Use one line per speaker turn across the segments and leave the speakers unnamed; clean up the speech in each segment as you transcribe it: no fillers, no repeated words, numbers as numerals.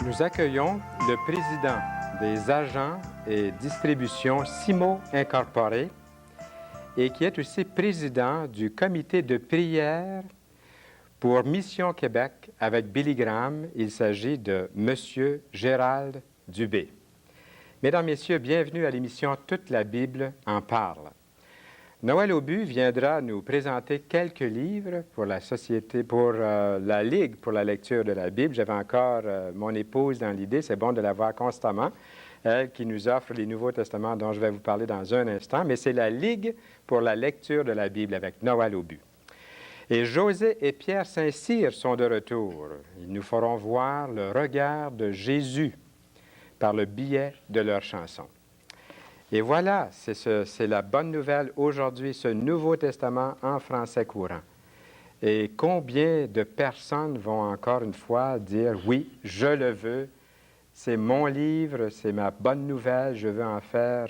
Nous accueillons le président des agents et distributions Simo Incorporé et qui est aussi président du comité de prière pour Mission Québec avec Billy Graham. Il s'agit de M. Gérald Dubé. Mesdames, Messieurs, bienvenue à l'émission Toute la Bible en parle. Noël Aubu viendra nous présenter quelques livres pour la Société, pour la Ligue pour la lecture de la Bible. J'avais encore mon épouse dans l'idée, c'est bon de la voir constamment, elle qui nous offre les Nouveaux Testaments dont je vais vous parler dans un instant, mais c'est la Ligue pour la lecture de la Bible avec Noël Aubu. Et José et Pierre Saint-Cyr sont de retour. Ils nous feront voir le regard de Jésus par le biais de leur chanson. Et voilà, c'est la bonne nouvelle aujourd'hui, ce Nouveau Testament en français courant. Et combien de personnes vont encore une fois dire « Oui, je le veux, c'est mon livre, c'est ma bonne nouvelle, je veux en faire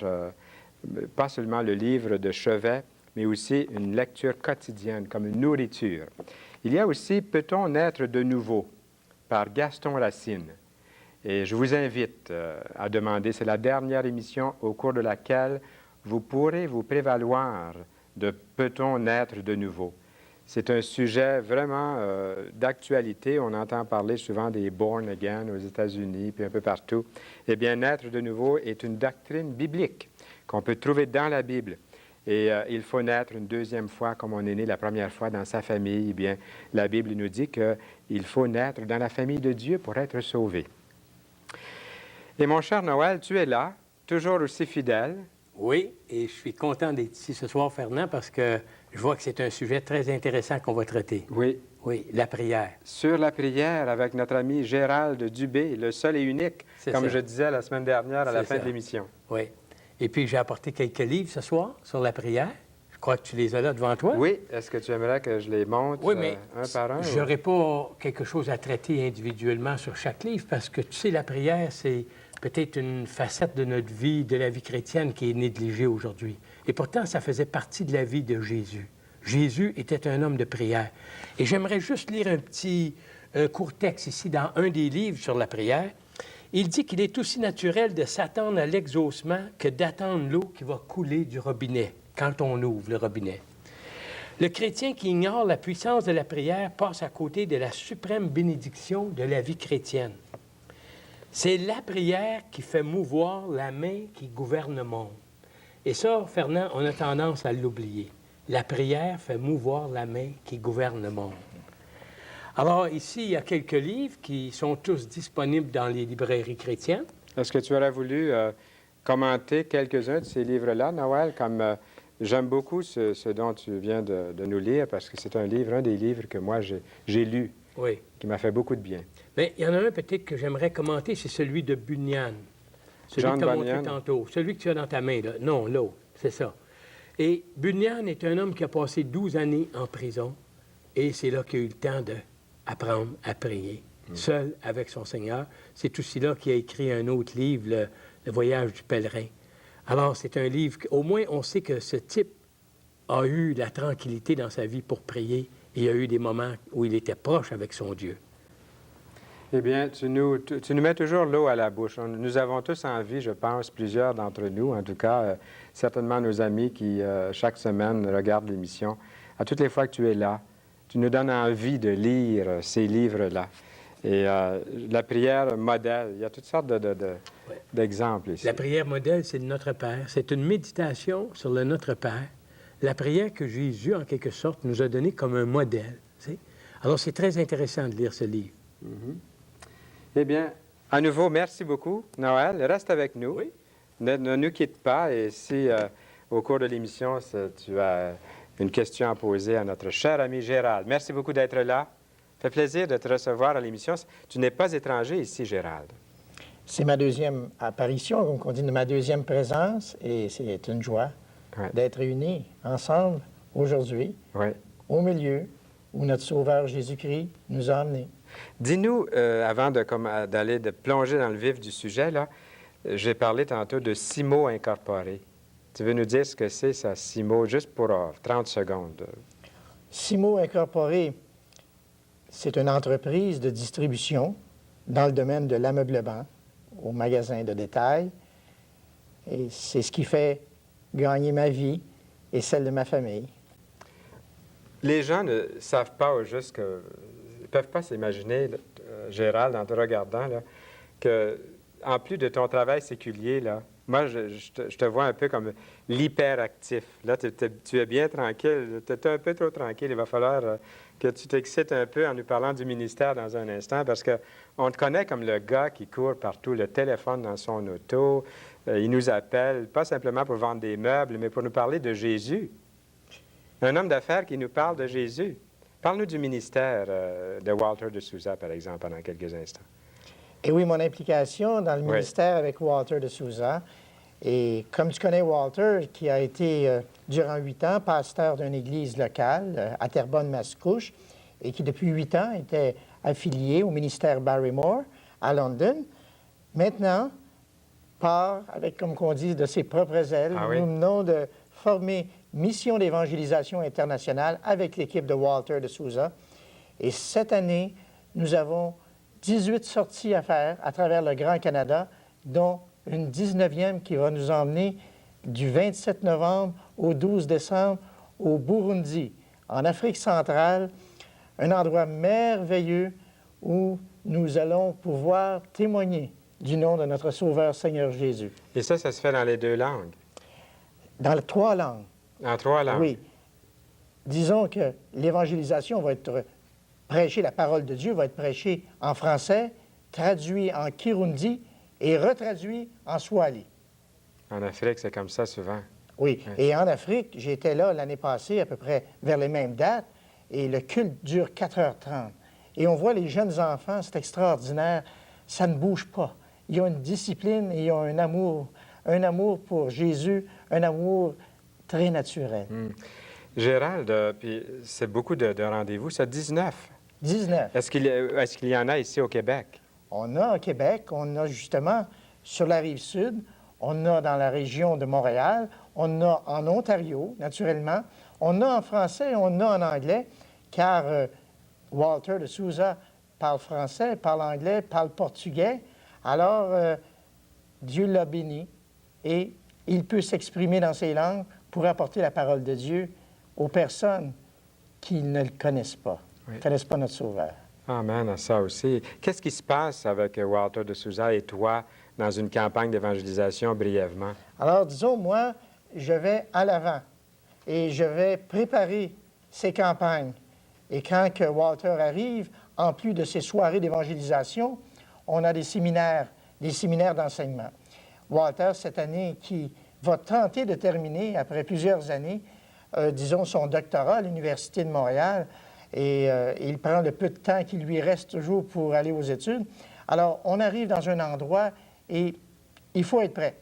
pas seulement le livre de chevet, mais aussi une lecture quotidienne, comme une nourriture. » Il y a aussi « Peut-on naître de nouveau » par Gaston Racine. Et je vous invite à demander, c'est la dernière émission au cours de laquelle vous pourrez vous prévaloir de « Peut-on naître de nouveau ». C'est un sujet vraiment d'actualité. On entend parler souvent des « born again » aux États-Unis, puis un peu partout. Eh bien, naître de nouveau est une doctrine biblique qu'on peut trouver dans la Bible. Et il faut naître une deuxième fois comme on est né la première fois dans sa famille. Eh bien, la Bible nous dit qu'il faut naître dans la famille de Dieu pour être sauvé. Et mon cher Noël, tu es là, toujours aussi fidèle.
Oui, et je suis content d'être ici ce soir, Fernand, parce que je vois que c'est un sujet très intéressant qu'on va traiter.
Oui.
Oui, la prière.
Sur la prière avec notre ami Gérald Dubé, le seul et unique, comme je disais la semaine dernière à la fin de l'émission.
Oui. Et puis, j'ai apporté quelques livres ce soir sur la prière. Je crois que tu les as là devant toi.
Oui. Est-ce que tu aimerais que je les montre un par un?
Je n'aurais pas quelque chose à traiter individuellement sur chaque livre parce que, tu sais, la prière, c'est peut-être une facette de notre vie, de la vie chrétienne qui est négligée aujourd'hui. Et pourtant, ça faisait partie de la vie de Jésus. Jésus était un homme de prière. Et j'aimerais juste lire un court texte ici dans un des livres sur la prière. Il dit qu'il est aussi naturel de s'attendre à l'exaucement que d'attendre l'eau qui va couler du robinet quand on ouvre le robinet. Le chrétien qui ignore la puissance de la prière passe à côté de la suprême bénédiction de la vie chrétienne. C'est la prière qui fait mouvoir la main qui gouverne le monde. Et ça, Fernand, on a tendance à l'oublier. La prière fait mouvoir la main qui gouverne le monde. Alors, ici, il y a quelques livres qui sont tous disponibles dans les librairies chrétiennes.
Est-ce que tu aurais voulu commenter quelques-uns de ces livres-là, Noël, comme j'aime beaucoup ce dont tu viens de nous lire, parce que c'est un des livres que moi, j'ai lu, qui m'a fait beaucoup de bien.
Bien, il y en a un peut-être que j'aimerais commenter, c'est celui de Bunyan. Celui que tu as montré tantôt. Celui que tu as dans ta main, là. Non, l'autre, c'est ça. Et Bunyan est un homme qui a passé 12 années en prison, et c'est là qu'il a eu le temps d'apprendre à prier, seul avec son Seigneur. C'est aussi là qu'il a écrit un autre livre, Le voyage du pèlerin. Alors, c'est un livre, au moins on sait que ce type a eu la tranquillité dans sa vie pour prier, et il a eu des moments où il était proche avec son Dieu.
Eh bien, tu nous mets toujours l'eau à la bouche. Nous avons tous envie, je pense, plusieurs d'entre nous, en tout cas, certainement nos amis qui, chaque semaine, regardent l'émission. À toutes les fois que tu es là, tu nous donnes envie de lire ces livres-là. Et la prière modèle, il y a toutes sortes d'exemples ici.
La prière modèle, c'est le Notre Père. C'est une méditation sur le Notre Père. La prière que Jésus, en quelque sorte, nous a donnée comme un modèle. Tu sais? Alors, c'est très intéressant de lire ce livre.
Eh bien, à nouveau, merci beaucoup, Noël. Reste avec nous.
Oui.
Ne nous quitte pas. Et si, au cours de l'émission, tu as une question à poser à notre cher ami Gérald. Merci beaucoup d'être là. Ça fait plaisir de te recevoir à l'émission. Tu n'es pas étranger ici, Gérald.
C'est ma deuxième apparition, donc on dit de ma deuxième présence, et c'est une joie d'être réunis ensemble aujourd'hui, au milieu où notre Sauveur Jésus-Christ nous a emmenés.
Dis-nous, avant d'aller plonger dans le vif du sujet, là, j'ai parlé tantôt de Simo Incorporé. Tu veux nous dire ce que c'est, ça, Simo, juste pour 30 secondes?
Simo Incorporé, c'est une entreprise de distribution dans le domaine de l'ameublement, au magasin de détail. Et c'est ce qui fait gagner ma vie et celle de ma famille.
Les gens ne savent pas au juste que... Ils ne peuvent pas s'imaginer, Gérald, en te regardant, là, que, en plus de ton travail séculier, là, moi, je te vois un peu comme l'hyperactif. Là, tu es bien tranquille. Tu es un peu trop tranquille. Il va falloir que tu t'excites un peu en nous parlant du ministère dans un instant, parce qu'on te connaît comme le gars qui court partout, le téléphone dans son auto. Il nous appelle, pas simplement pour vendre des meubles, mais pour nous parler de Jésus. Un homme d'affaires qui nous parle de Jésus. Parle-nous du ministère de Walter de Souza, par exemple, pendant quelques instants.
Et oui, mon implication dans le ministère avec Walter de Souza. Et comme tu connais Walter, qui a été durant 8 ans pasteur d'une église locale à Terrebonne-Mascouche et qui depuis 8 ans était affilié au ministère Barrymore à London, maintenant part avec, comme on dit, de ses propres ailes. Nous venons de former Mission d'évangélisation internationale avec l'équipe de Walter de Souza. Et cette année, nous avons 18 sorties à faire à travers le Grand Canada, dont une 19e qui va nous emmener du 27 novembre au 12 décembre au Burundi, en Afrique centrale, un endroit merveilleux où nous allons pouvoir témoigner du nom de notre Sauveur Seigneur Jésus.
Et ça se fait dans les 2 langues?
Dans les 3 langues.
En 3 langues?
Oui. Disons que l'évangélisation va être prêchée, la parole de Dieu va être prêchée en français, traduit en Kirundi et retraduit en Swahili.
En Afrique, c'est comme ça souvent.
Oui. Et en Afrique, j'étais là l'année passée, à peu près vers les mêmes dates, et le culte dure 4h30. Et on voit les jeunes enfants, c'est extraordinaire, ça ne bouge pas. Ils ont une discipline et ils ont un amour pour Jésus, un amour très naturel.
Gérald, puis c'est beaucoup de rendez-vous, ça, 19?
19.
Est-ce qu'il y en a ici au Québec?
On a au Québec, on a justement sur la Rive-Sud, on a dans la région de Montréal, on a en Ontario, naturellement, on a en français, on a en anglais, car Walter de Souza parle français, parle anglais, parle portugais. Alors, Dieu l'a béni et il peut s'exprimer dans ces langues pour apporter la parole de Dieu aux personnes qui ne le connaissent pas, ne connaissent pas notre Sauveur.
Amen à ça aussi. Qu'est-ce qui se passe avec Walter de Souza et toi dans une campagne d'évangélisation brièvement?
Alors, disons, moi, je vais à l'avant et je vais préparer ces campagnes. Et quand que Walter arrive, en plus de ces soirées d'évangélisation, on a des séminaires d'enseignement. Walter, cette année, qui va tenter de terminer, après plusieurs années, disons, son doctorat à l'Université de Montréal, et il prend le peu de temps qu'il lui reste toujours pour aller aux études. Alors, on arrive dans un endroit et il faut être prêt.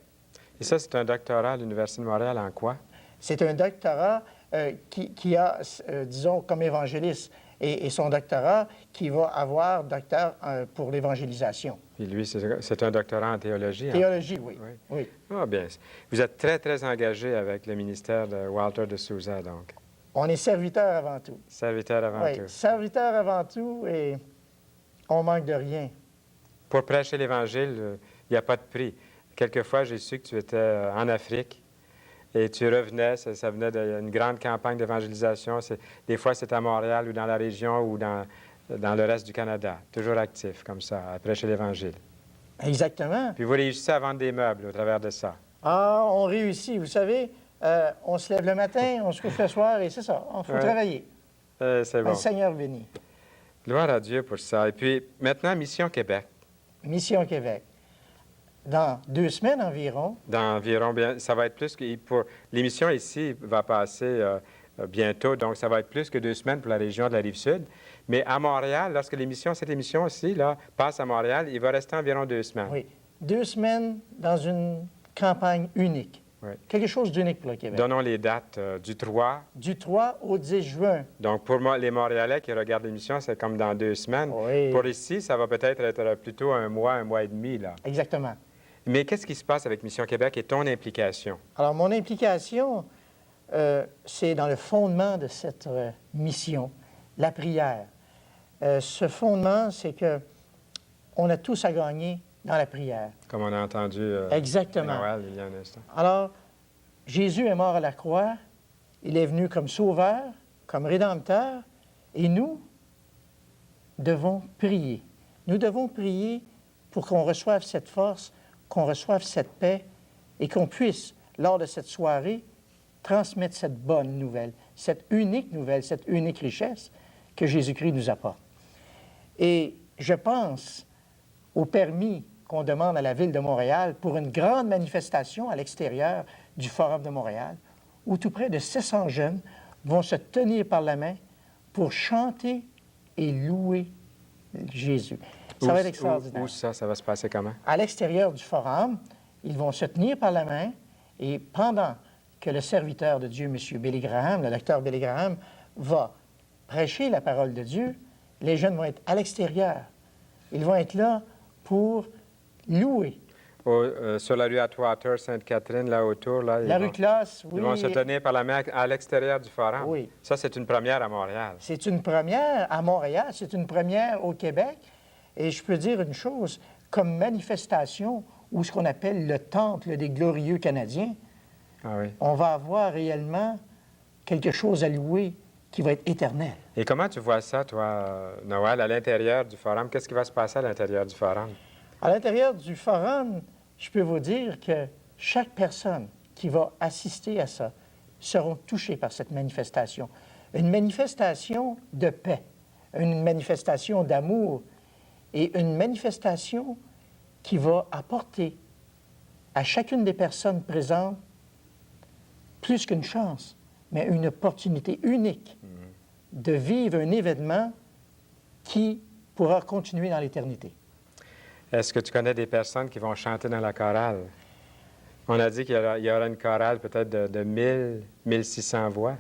Et ça, c'est un doctorat à l'Université de Montréal en quoi?
C'est un doctorat qui a, disons, comme évangéliste, et son doctorat qui va avoir docteur pour l'évangélisation.
Et lui, c'est un doctorat en théologie?
Théologie, oui. Oui.
Ah, bien. Vous êtes très, très engagé avec le ministère de Walter de Souza, donc.
On est serviteur avant tout.
Serviteur avant tout.
Serviteur avant tout, et on manque de rien.
Pour prêcher l'Évangile, il n'y a pas de prix. Quelquefois, j'ai su que tu étais en Afrique et tu revenais, ça venait d'une grande campagne d'évangélisation. Des fois, c'est à Montréal ou dans la région ou dans le reste du Canada. Toujours actif, comme ça, à prêcher l'Évangile.
Exactement.
Puis vous réussissez à vendre des meubles au travers de ça.
Ah, on réussit. Vous savez, on se lève le matin, on se couche le soir, et c'est ça. Il faut travailler.
C'est bon.
Le Seigneur béni.
Gloire à Dieu pour ça. Et puis, maintenant, Mission Québec.
Mission Québec. Dans 2 semaines environ.
Dans environ, bien, ça va être plus que... L'émission ici va passer bientôt, donc ça va être plus que 2 semaines pour la région de la Rive-Sud. Mais à Montréal, lorsque cette émission aussi, là, passe à Montréal, il va rester environ 2 semaines.
Oui. 2 semaines dans une campagne unique.
Oui.
Quelque chose d'unique pour le Québec.
Donnons les dates du 3.
Du 3 au 10 juin.
Donc, pour moi, les Montréalais qui regardent l'émission, c'est comme dans 2 semaines.
Oui.
Pour ici, ça va peut-être être plutôt un mois et demi, là.
Exactement.
Mais qu'est-ce qui se passe avec Mission Québec et ton implication?
Alors, mon implication, c'est dans le fondement de cette mission, la prière. Ce fondement, c'est que on a tous à gagner dans la prière.
Comme on a entendu
Exactement.
Noël il y a un instant.
Alors, Jésus est mort à la croix, il est venu comme sauveur, comme rédempteur, et nous devons prier. Nous devons prier pour qu'on reçoive cette force, qu'on reçoive cette paix, et qu'on puisse, lors de cette soirée, transmettre cette bonne nouvelle, cette unique richesse que Jésus-Christ nous apporte. Et je pense au permis qu'on demande à la Ville de Montréal pour une grande manifestation à l'extérieur du Forum de Montréal, où tout près de 700 jeunes vont se tenir par la main pour chanter et louer Jésus. Ça va être extraordinaire.
Où ça va se passer comment?
À l'extérieur du Forum, ils vont se tenir par la main et pendant que le serviteur de Dieu, M. Billy Graham, le docteur Billy Graham, va prêcher la parole de Dieu, les jeunes vont être à l'extérieur. Ils vont être là pour louer.
Sur la rue Atwater, Sainte-Catherine, là autour, là,
la rue Closse, oui.
Ils vont se tenir par la main à l'extérieur du Forum.
Oui.
Ça, c'est une première à Montréal.
C'est une première à Montréal, c'est une première au Québec. Et je peux dire une chose, comme manifestation, ou ce qu'on appelle le Temple des glorieux Canadiens, on va avoir réellement quelque chose à louer qui va être éternel.
Et comment tu vois ça, toi, Noël, à l'intérieur du Forum? Qu'est-ce qui va se passer à l'intérieur du Forum?
À l'intérieur du Forum, je peux vous dire que chaque personne qui va assister à ça seront touchées par cette manifestation. Une manifestation de paix, une manifestation d'amour et une manifestation qui va apporter à chacune des personnes présentes plus qu'une chance, mais une opportunité unique de vivre un événement qui pourra continuer dans l'éternité.
Est-ce que tu connais des personnes qui vont chanter dans la chorale? On a dit qu'il y aura une chorale peut-être de 1000, 1600 voix.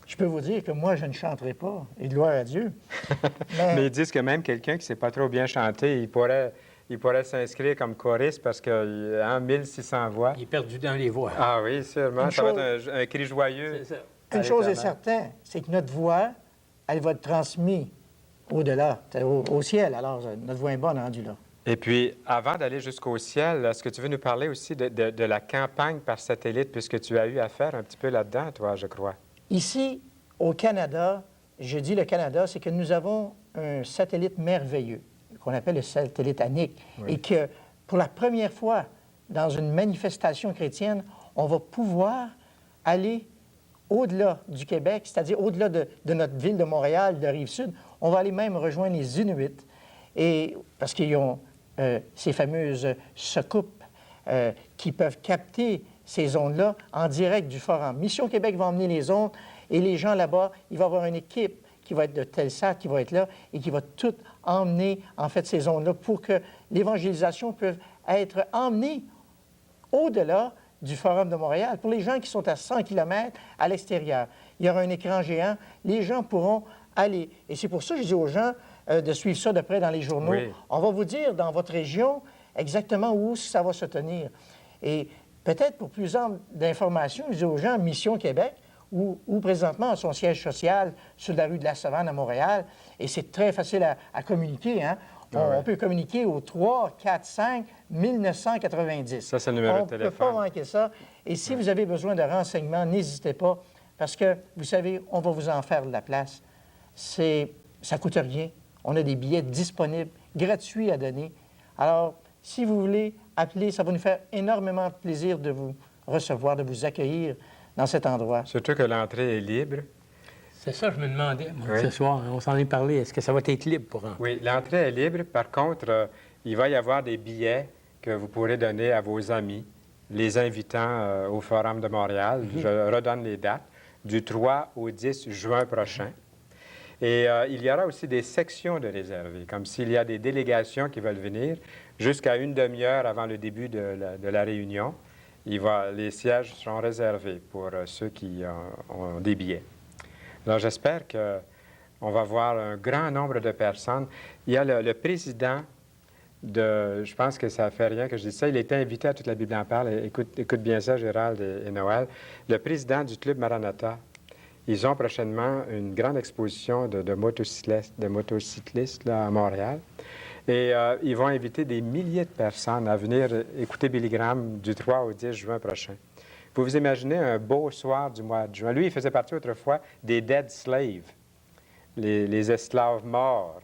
Je peux vous dire que moi, je ne chanterai pas, et gloire à Dieu.
Mais ils disent que même quelqu'un qui ne sait pas trop bien chanter, il pourrait s'inscrire comme choriste parce qu'il a 1600 voix.
Il est perdu dans les voix.
Ah oui, sûrement. Ça va être un cri joyeux.
C'est ça.
Une chose est certaine, c'est que notre voix, elle va être transmise au-delà, au ciel. Alors, notre voix est bonne rendue là.
Et puis, avant d'aller jusqu'au ciel, est-ce que tu veux nous parler aussi de la campagne par satellite, puisque tu as eu à faire un petit peu là-dedans, toi, je crois?
Ici, au Canada, je dis le Canada, c'est que nous avons un satellite merveilleux, qu'on appelle le satellite Annick, et que pour la première fois dans une manifestation chrétienne, on va pouvoir aller au-delà du Québec, c'est-à-dire au-delà de notre ville de Montréal, de Rive-Sud. On va aller même rejoindre les Inuits, et, parce qu'ils ont ces fameuses soucoupes qui peuvent capter ces ondes-là en direct du Forum. Mission Québec va emmener les ondes et les gens là-bas, il va y avoir une équipe qui va être de Telsat, qui va être là et qui va tout emmener, en fait, ces ondes-là pour que l'évangélisation puisse être emmenée au-delà du Forum de Montréal. Pour les gens qui sont à 100 km à l'extérieur, il y aura un écran géant, les gens pourront aller. Et c'est pour ça que je dis aux gens de suivre ça de près dans les journaux.
Oui.
On va vous dire dans votre région exactement où ça va se tenir. Et peut-être pour plus d'informations, je dis aux gens, Mission Québec, où présentement a son siège social sur la rue de la Savane à Montréal, et c'est très facile à communiquer. Hein? On peut communiquer au 345-1990.
Ça, c'est le numéro de téléphone.
On ne peut pas manquer ça. Et si vous avez besoin de renseignements, n'hésitez pas, parce que, vous savez, on va vous en faire de la place. Ça ne coûte rien. On a des billets disponibles, gratuits à donner. Alors, si vous voulez appeler, ça va nous faire énormément de plaisir de vous recevoir, de vous accueillir dans cet endroit.
Surtout que l'entrée est libre.
C'est ça, je me demandais, moi, ce soir. On s'en est parlé. Est-ce que ça va être libre pour rentrer?
Oui, l'entrée est libre. Par contre, il va y avoir des billets que vous pourrez donner à vos amis, les invitant au Forum de Montréal. Je redonne les dates, du 3 au 10 juin prochain. Et il y aura aussi des sections de réservées, comme s'il y a des délégations qui veulent venir, jusqu'à une demi-heure avant le début de la réunion. Les sièges seront réservés pour ceux qui ont des billets. Alors, j'espère qu'on va voir un grand nombre de personnes. Il y a le président je pense que ça ne fait rien que je dise ça. Il était invité à Toute la Bible en parle. Écoute bien ça, Gérald et Noël. Le président du Club Maranatha, ils ont prochainement une grande exposition de motocyclistes là, à Montréal. Et ils vont inviter des milliers de personnes à venir écouter Billy Graham du 3 au 10 juin prochain. Vous vous imaginez un beau soir du mois de juin. Lui, il faisait partie autrefois des dead slaves, les esclaves morts,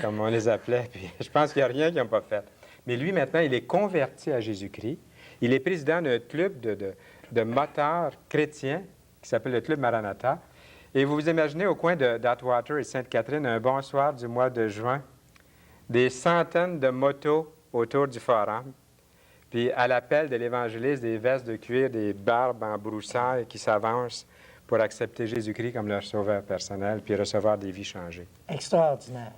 comme on les appelait. Puis, je pense qu'il n'y a rien qu'ils n'ont pas fait. Mais lui, maintenant, il est converti à Jésus-Christ. Il est président d'un club de motards chrétiens qui s'appelle le Club Maranatha. Et vous vous imaginez au coin d'Atwater et Sainte-Catherine, un bon soir du mois de juin, des centaines de motos autour du forum, puis à l'appel de l'évangéliste, des vestes de cuir, des barbes en broussailles qui s'avancent pour accepter Jésus-Christ comme leur sauveur personnel, puis recevoir des vies changées.
Extraordinaire.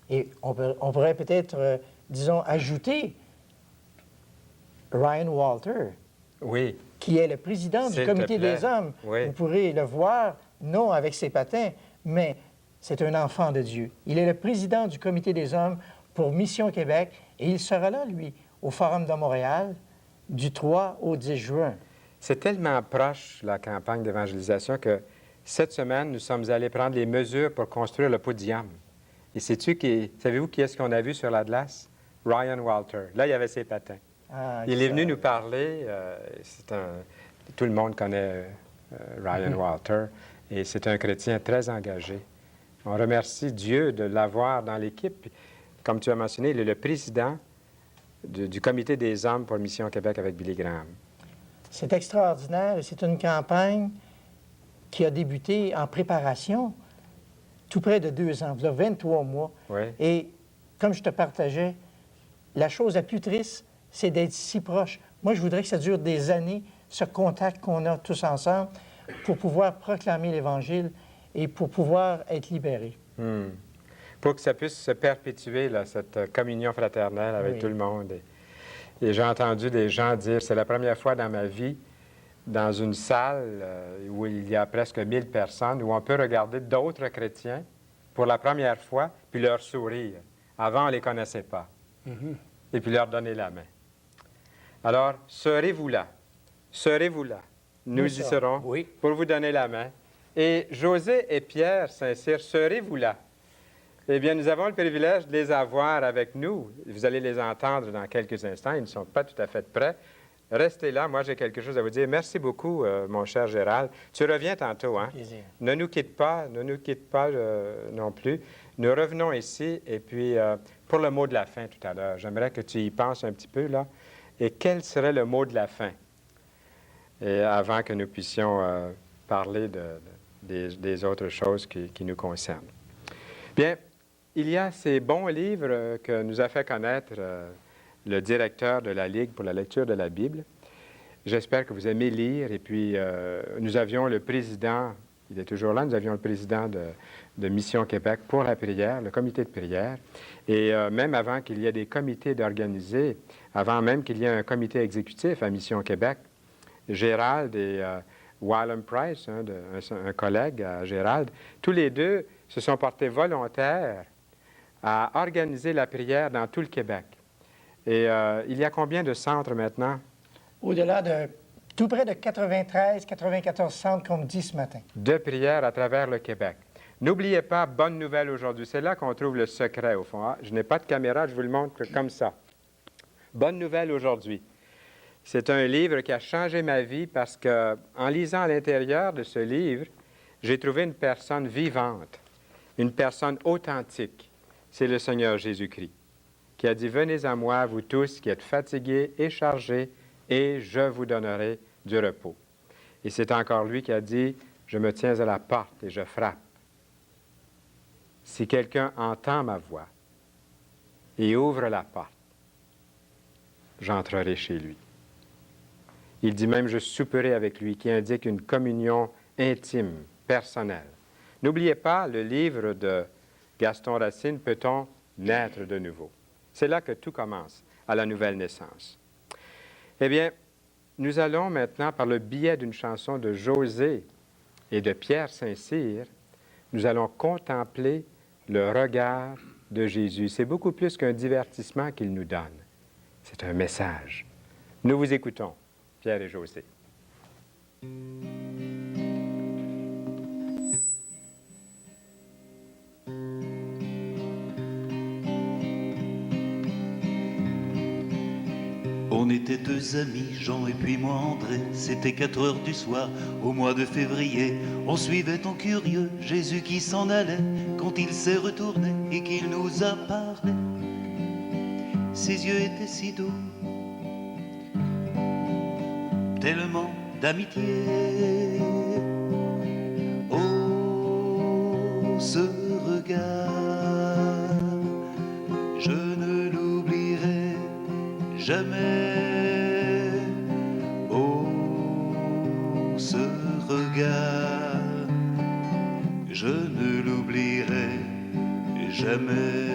Et on pourrait peut-être, disons, ajouter Ryan Walter,
oui,
qui est le président du Comité des hommes.
Oui.
Vous pourrez le voir, non avec ses patins, mais c'est un enfant de Dieu. Il est le président du Comité des hommes pour Mission Québec et il sera là, lui, au Forum de Montréal du 3 au 10 juin.
C'est tellement proche, la campagne d'évangélisation, que cette semaine, nous sommes allés prendre les mesures pour construire le podium. Et savez-vous qui est-ce qu'on a vu sur la glace? Ryan Walter. Là, il y avait ses patins.
Ah,
il est venu nous parler. Tout le monde connaît Ryan Walter. Et c'est un chrétien très engagé. On remercie Dieu de l'avoir dans l'équipe. Comme tu as mentionné, il est le président du Comité des hommes pour Mission Québec avec Billy Graham.
C'est extraordinaire et c'est une campagne qui a débuté en préparation tout près de 2 ans, il y a 23 mois.
Oui.
Et comme je te partageais, la chose la plus triste, c'est d'être si proche. Moi, je voudrais que ça dure des années, ce contact qu'on a tous ensemble, pour pouvoir proclamer l'Évangile et pour pouvoir être libérés.
Pour que ça puisse se perpétuer, là, cette communion fraternelle avec tout le monde. Et j'ai entendu des gens dire, c'est la première fois dans ma vie, dans une salle où il y a presque 1000 personnes, où on peut regarder d'autres chrétiens pour la première fois, puis leur sourire. Avant, on ne les connaissait pas. Et puis leur donner la main. Alors, serez-vous là? Serez-vous là? Nous y serons pour vous donner la main. Et José et Pierre Saint-Cyr, serez-vous là? Eh bien, nous avons le privilège de les avoir avec nous. Vous allez les entendre dans quelques instants. Ils ne sont pas tout à fait prêts. Restez là. Moi, j'ai quelque chose à vous dire. Merci beaucoup, mon cher Gérald. Tu reviens tantôt, hein?
Plaisir.
Ne nous quitte pas non plus. Nous revenons ici. Et puis, pour le mot de la fin tout à l'heure, j'aimerais que tu y penses un petit peu, là. Et quel serait le mot de la fin? Et avant que nous puissions parler des autres choses qui nous concernent. Bien, il y a ces bons livres que nous a fait connaître le directeur de la Ligue pour la lecture de la Bible. J'espère que vous aimez lire. Et puis, nous avions le président, il est toujours là, nous avions le président de Mission Québec pour la prière, le comité de prière. Et même avant qu'il y ait des comités d'organiser, avant même qu'il y ait un comité exécutif à Mission Québec, Gérald et Wylam Price, un collègue à Gérald, tous les deux se sont portés volontaires à organiser la prière dans tout le Québec. Et il y a combien de centres maintenant?
Au-delà de tout près de 94 centres qu'on me dit ce matin.
De prière à travers le Québec. N'oubliez pas, bonne nouvelle aujourd'hui. C'est là qu'on trouve le secret, au fond. Je n'ai pas de caméra, je vous le montre comme ça. Bonne nouvelle aujourd'hui. C'est un livre qui a changé ma vie parce que, en lisant à l'intérieur de ce livre, j'ai trouvé une personne vivante, une personne authentique. C'est le Seigneur Jésus-Christ qui a dit « Venez à moi, vous tous qui êtes fatigués et chargés, et je vous donnerai du repos. » Et c'est encore lui qui a dit « Je me tiens à la porte et je frappe. Si quelqu'un entend ma voix et ouvre la porte, j'entrerai chez lui. » Il dit même « Je souperai avec lui », qui indique une communion intime, personnelle. N'oubliez pas le livre de Gaston Racine, « Peut-on naître de nouveau? » C'est là que tout commence, à la nouvelle naissance. Eh bien, nous allons maintenant, par le biais d'une chanson de José et de Pierre Saint-Cyr, nous allons contempler le regard de Jésus. C'est beaucoup plus qu'un divertissement qu'il nous donne. C'est un message. Nous vous écoutons, Pierre et José.
On était deux amis, Jean et puis moi André. C'était 4 heures du soir, au mois de février. On suivait en curieux Jésus qui s'en allait. Quand il s'est retourné et qu'il nous a parlé, ses yeux étaient si doux, tellement d'amitié. Oh, ce regard, je ne l'oublierai jamais. Oh, ce regard, je ne l'oublierai jamais.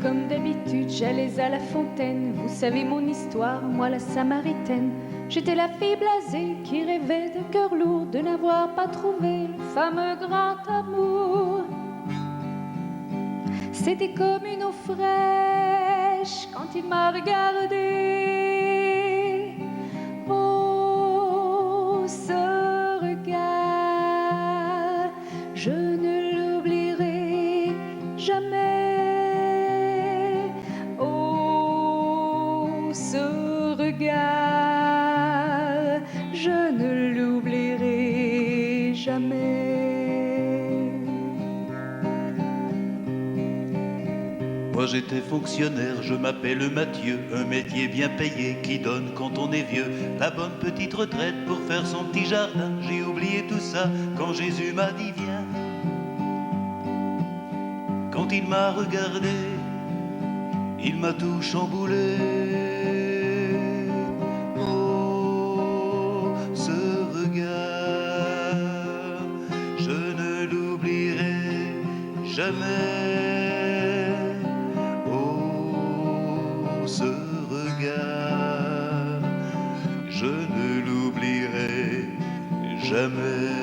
Comme d'habitude, j'allais à la fontaine. Vous savez mon histoire, moi la Samaritaine. J'étais la fille blasée qui rêvait de cœur lourd de n'avoir pas trouvé le fameux grand amour. C'était comme une eau fraîche quand il m'a regardée. Oh, ce regard, je ne l'oublierai jamais. Je ne l'oublierai jamais.
Moi j'étais fonctionnaire, je m'appelle Mathieu, un métier bien payé qui donne quand on est vieux la bonne petite retraite pour faire son petit jardin. J'ai oublié tout ça quand Jésus m'a dit viens. Quand il m'a regardé, il m'a tout chamboulé. Jamais, oh, ce regard, je ne l'oublierai jamais.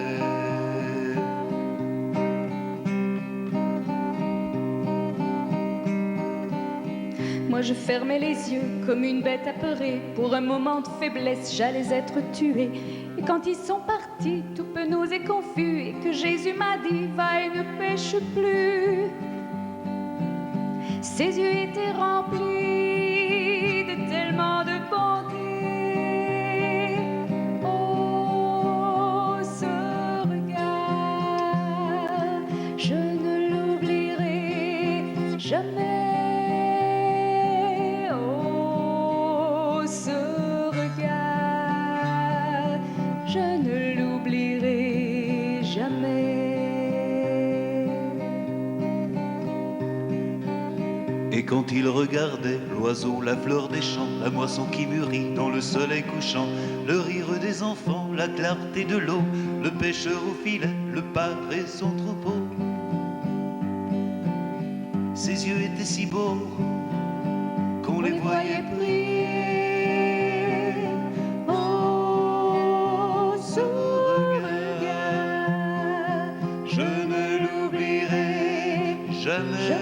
Moi je fermais les yeux comme une bête apeurée. Pour un moment de faiblesse, j'allais être tuée. Et quand ils sont partis, tout penaud et confus, et que Jésus m'a dit, va et ne pêche plus. Ses yeux étaient remplis de tellement de bonté. Oh, ce regard, je ne l'oublierai jamais.
Et quand il regardait l'oiseau, la fleur des champs, la moisson qui mûrit dans le soleil couchant, le rire des enfants, la clarté de l'eau, le pêcheur au filet, le pâtre et son troupeau, ses yeux étaient si beaux qu'on les voyait prier.
Oh, ce
regard, je ne l'oublierai jamais.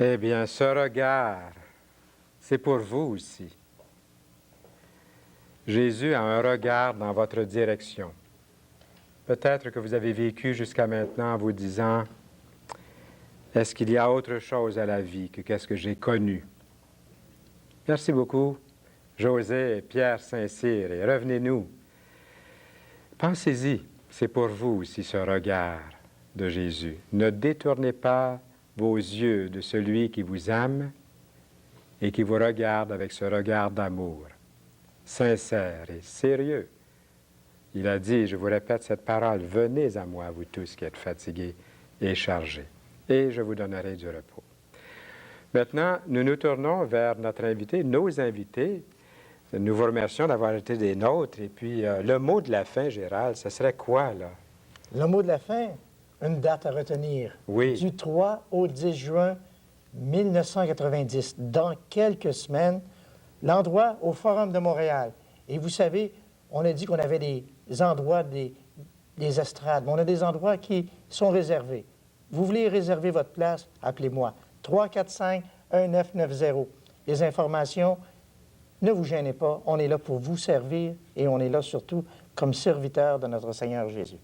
Eh bien, ce regard, c'est pour vous aussi. Jésus a un regard dans votre direction. Peut-être que vous avez vécu jusqu'à maintenant en vous disant, est-ce qu'il y a autre chose à la vie que qu'est-ce que j'ai connu? Merci beaucoup, José et Pierre Saint-Cyr, et revenez-nous. Pensez-y, c'est pour vous aussi ce regard de Jésus. Ne détournez pas vos yeux de celui qui vous aime et qui vous regarde avec ce regard d'amour, sincère et sérieux. Il a dit, je vous répète cette parole, venez à moi, vous tous qui êtes fatigués et chargés, et je vous donnerai du repos. Maintenant, nous nous tournons vers notre invité, nos invités. Nous vous remercions d'avoir été des nôtres. Et puis, le mot de la fin, Gérald, ce serait quoi, là?
Le mot de la fin, une date à retenir.
Oui.
Du 3 au 10 juin 1990. Dans quelques semaines, l'endroit au Forum de Montréal. Et vous savez, on a dit qu'on avait des endroits, des des estrades, mais on a des endroits qui sont réservés. Vous voulez réserver votre place? Appelez-moi. 345-1990. Les informations, ne vous gênez pas. On est là pour vous servir et on est là surtout comme serviteur de notre Seigneur Jésus.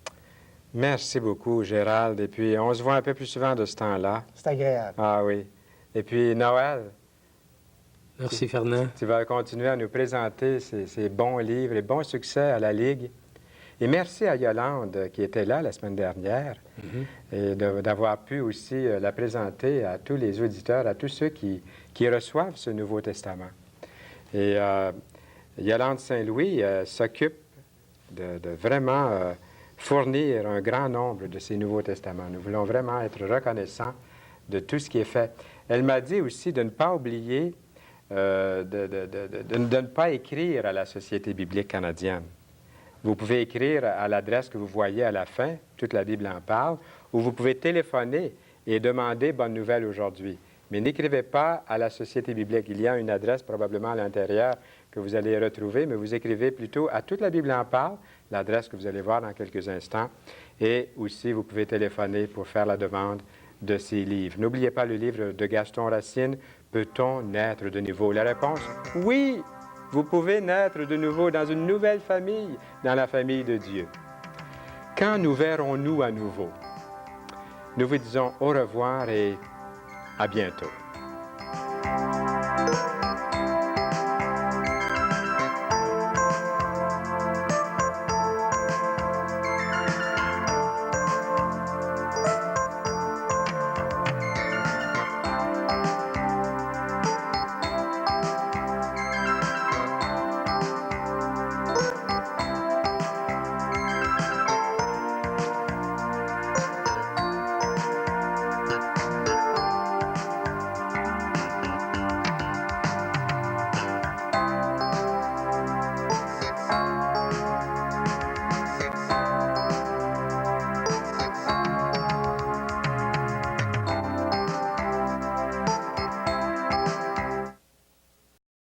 Merci beaucoup, Gérald. Et puis, on se voit un peu plus souvent de ce temps-là.
C'est agréable.
Ah oui. Et puis, Noël.
Merci, Fernand.
Tu vas continuer à nous présenter ces bons livres et bons succès à la Ligue. Et merci à Yolande qui était là la semaine dernière et d'avoir pu aussi la présenter à tous les auditeurs, à tous ceux qui reçoivent ce Nouveau Testament. Et Yolande Saint-Louis s'occupe de vraiment fournir un grand nombre de ces Nouveaux Testaments. Nous voulons vraiment être reconnaissants de tout ce qui est fait. Elle m'a dit aussi de ne pas oublier, de ne pas écrire à la Société biblique canadienne. Vous pouvez écrire à l'adresse que vous voyez à la fin, toute la Bible en parle, ou vous pouvez téléphoner et demander Bonne Nouvelle aujourd'hui. Mais n'écrivez pas à la Société biblique. Il y a une adresse probablement à l'intérieur que vous allez retrouver, mais vous écrivez plutôt à toute la Bible en parle, l'adresse que vous allez voir dans quelques instants. Et aussi, vous pouvez téléphoner pour faire la demande de ces livres. N'oubliez pas le livre de Gaston Racine, Peut-on naître de nouveau? La réponse, oui! Vous pouvez naître de nouveau dans une nouvelle famille, dans la famille de Dieu. Quand nous verrons-nous à nouveau? Nous vous disons au revoir et à bientôt.